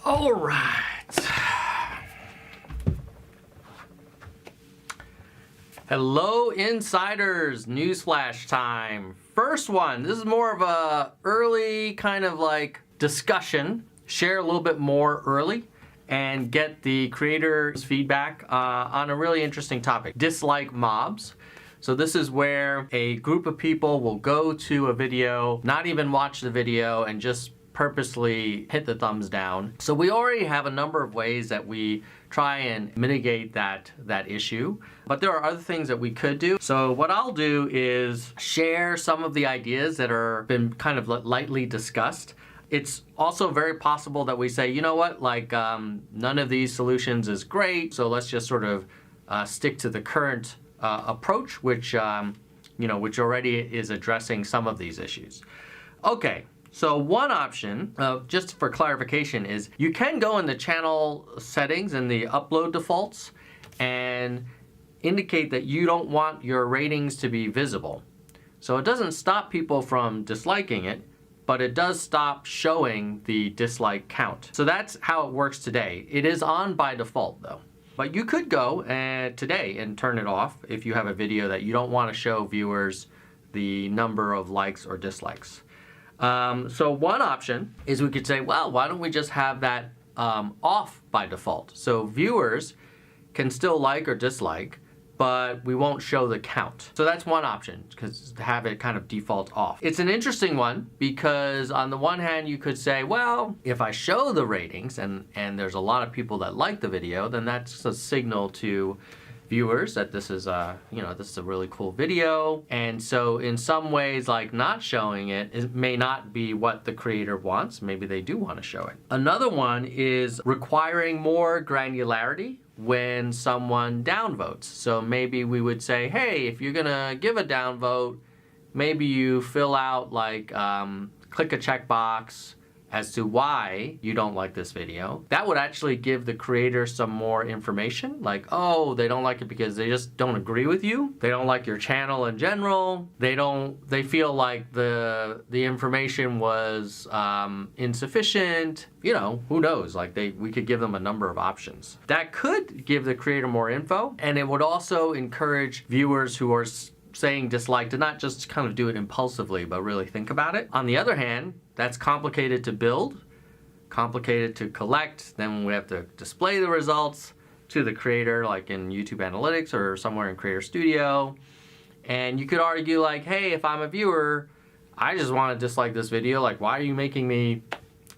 All right. Hello, insiders. Newsflash time. First one. This is more of a early kind of like discussion. Share a little bit more early and get the creator's feedback on a really interesting topic. Dislike mobs. So this is where a group of people will go to a video, not even watch the video, and just purposely hit the thumbs down. So we already have a number of ways that we try and mitigate that issue, but there are other things that we could do. So what I'll do is share some of the ideas that are been kind of lightly discussed. It's also very possible that we say, you know what, like none of these solutions is great, so let's just sort of stick to the current approach, which which already is addressing some of these issues. Okay. So one option, just for clarification, is you can go in the channel settings and the upload defaults and indicate that you don't want your ratings to be visible. So it doesn't stop people from disliking it, but it does stop showing the dislike count. So that's how it works today. It is on by default though. But you could go today and turn it off if you have a video that you don't want to show viewers the number of likes or dislikes. So one option is we could say, well, why don't we just have that off by default? So viewers can still like or dislike, but we won't show the count. So that's one option, because to have it kind of default off. It's an interesting one because on the one hand you could say, well, if I show the ratings and there's a lot of people that like the video, then that's a signal to viewers that this is this is a really cool video. And so in some ways, like not showing it may not be what the creator wants. Maybe they do want to show it. Another one is requiring more granularity when someone downvotes. So maybe we would say, hey, if you're gonna give a downvote, maybe you fill out like click a checkbox as to why you don't like this video. That would actually give the creator some more information, like, oh, they don't like it because they just don't agree with you. They don't like your channel in general. They feel like the information was insufficient. You know, who knows? Like we could give them a number of options. That could give the creator more info, and it would also encourage viewers who are saying dislike to not just kind of do it impulsively, but really think about it. On the other hand, that's complicated to build, complicated to collect. Then we have to display the results to the creator, like in YouTube Analytics or somewhere in Creator Studio. And you could argue like, hey, if I'm a viewer, I just want to dislike this video. Like, why are you making me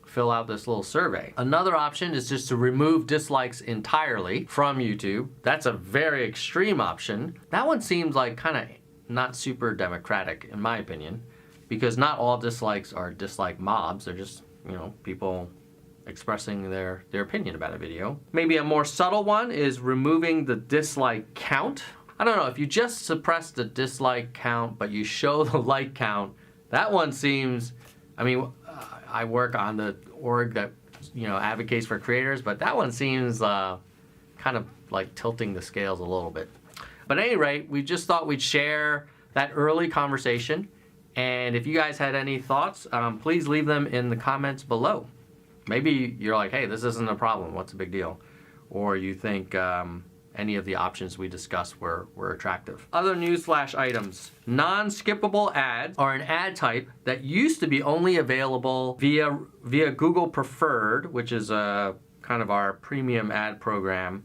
fill out this little survey? Another option is just to remove dislikes entirely from YouTube. That's a very extreme option. That one seems like kind of not super democratic in my opinion, because not all dislikes are dislike mobs. They're just, people expressing their opinion about a video. Maybe a more subtle one is removing the dislike count. I don't know, if you just suppress the dislike count but you show the like count, that one seems, I work on the org that advocates for creators, but that one seems kind of like tilting the scales a little bit. But at any rate, we just thought we'd share that early conversation. And if you guys had any thoughts, please leave them in the comments below. Maybe you're like, hey, this isn't a problem. What's the big deal? Or you think any of the options we discussed were attractive. Other newsflash items. Non-skippable ads are an ad type that used to be only available via Google Preferred, which is a kind of our premium ad program.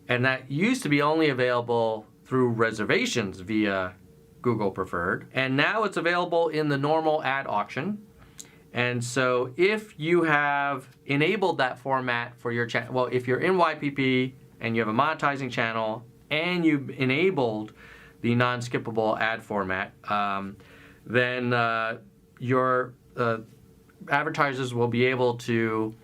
And that used to be only available through reservations via Google Preferred. And now it's available in the normal ad auction. And so if you have enabled that format for your channel, well, if you're in YPP and you have a monetizing channel and you've enabled the non-skippable ad format, then your advertisers will be able to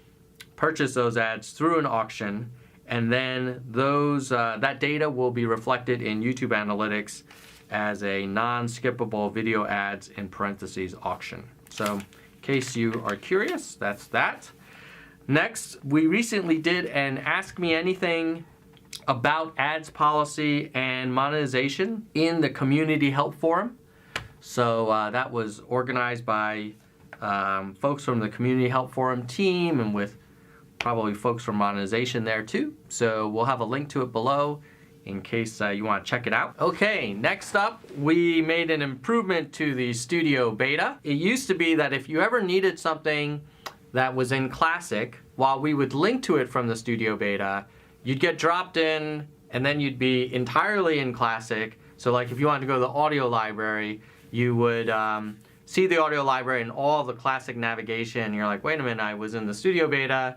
purchase those ads through an auction, and then those that data will be reflected in YouTube Analytics as a non-skippable video ads in parentheses auction. So in case you are curious, that's that. Next, we recently did an Ask Me Anything about ads policy and monetization in the community help forum. So that was organized by folks from the community help forum team and with probably folks from monetization there too. So we'll have a link to it below in case you want to check it out. Okay, next up, we made an improvement to the Studio Beta. It used to be that if you ever needed something that was in Classic, while we would link to it from the Studio Beta, you'd get dropped in and then you'd be entirely in Classic. So like if you wanted to go to the audio library, you would see the audio library and all the Classic navigation. You're like, wait a minute, I was in the Studio Beta.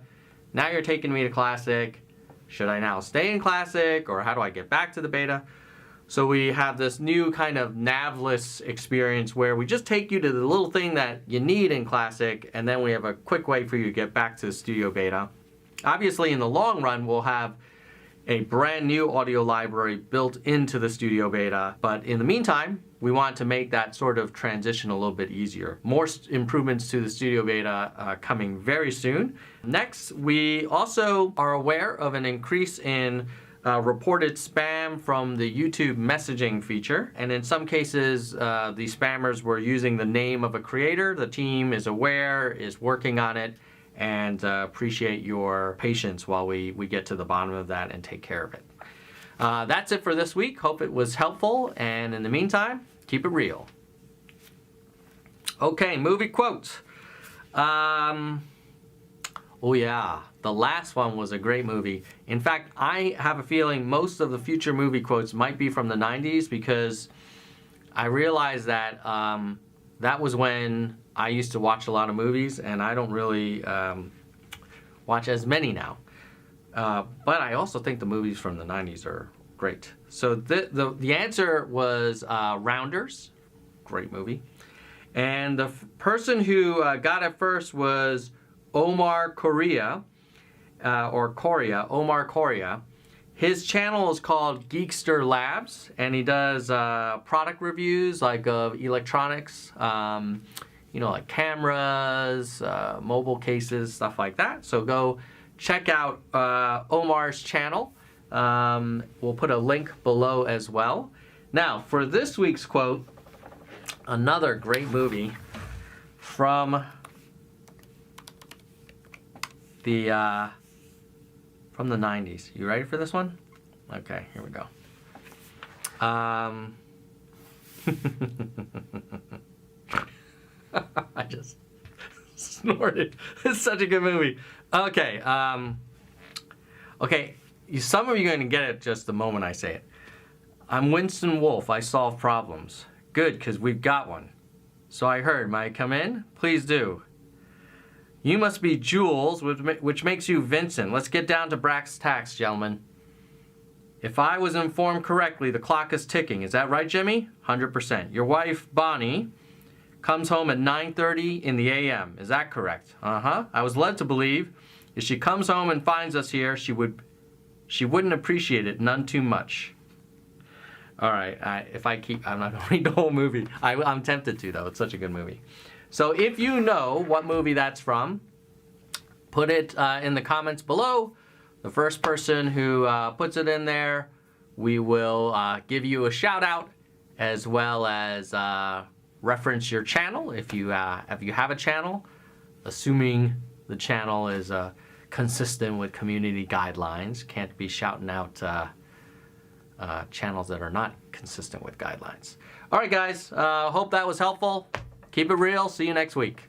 Now you're taking me to Classic. Should I now stay in Classic, or how do I get back to the beta? So we have this new kind of navless experience where we just take you to the little thing that you need in Classic, and then we have a quick way for you to get back to the Studio Beta. Obviously, in the long run, we'll have a brand new audio library built into the Studio Beta, but in the meantime, we want to make that sort of transition a little bit easier. More improvements to the Studio Beta coming very soon. Next, we also are aware of an increase in reported spam from the YouTube messaging feature, and in some cases, the spammers were using the name of a creator. The team is aware, is working on it, and appreciate your patience while we get to the bottom of that and take care of it. That's it for this week. Hope it was helpful, and in the meantime, keep it real. Okay, movie quotes. Oh yeah, the last one was a great movie. In fact, I have a feeling most of the future movie quotes might be from the 90s, because I realized that that was when I used to watch a lot of movies, and I don't really watch as many now. But I also think the movies from the 90s are great. So the answer was Rounders, great movie. And the person who got it first was Omar Correa, Omar Correa. His channel is called Geekster Labs, and he does product reviews like of electronics, you know, like cameras, mobile cases, stuff like that. So go check out Omar's channel. We'll put a link below as well. Now, for this week's quote, another great movie from the 90s. You ready for this one? Okay, here we go. I just snorted. It's such a good movie. Okay, okay. Some of you are going to get it just the moment I say it. I'm Winston Wolfe. I solve problems. Good, because we've got one. So I heard. May I come in? Please do. You must be Jules, which makes you Vincent. Let's get down to brass tacks, gentlemen. If I was informed correctly, the clock is ticking. Is that right, Jimmy? 100%. Your wife, Bonnie, comes home at 9:30 in the a.m. Is that correct? Uh-huh. I was led to believe if she comes home and finds us here, she wouldn't appreciate it none too much. All right. I'm not going to read the whole movie. I'm tempted to, though. It's such a good movie. So if you know what movie that's from, put it in the comments below. The first person who puts it in there, we will give you a shout out, as well as reference your channel if you have a channel, assuming the channel is consistent with community guidelines. Can't be shouting out channels that are not consistent with guidelines. All right, guys. Hope that was helpful. Keep it real. See you next week.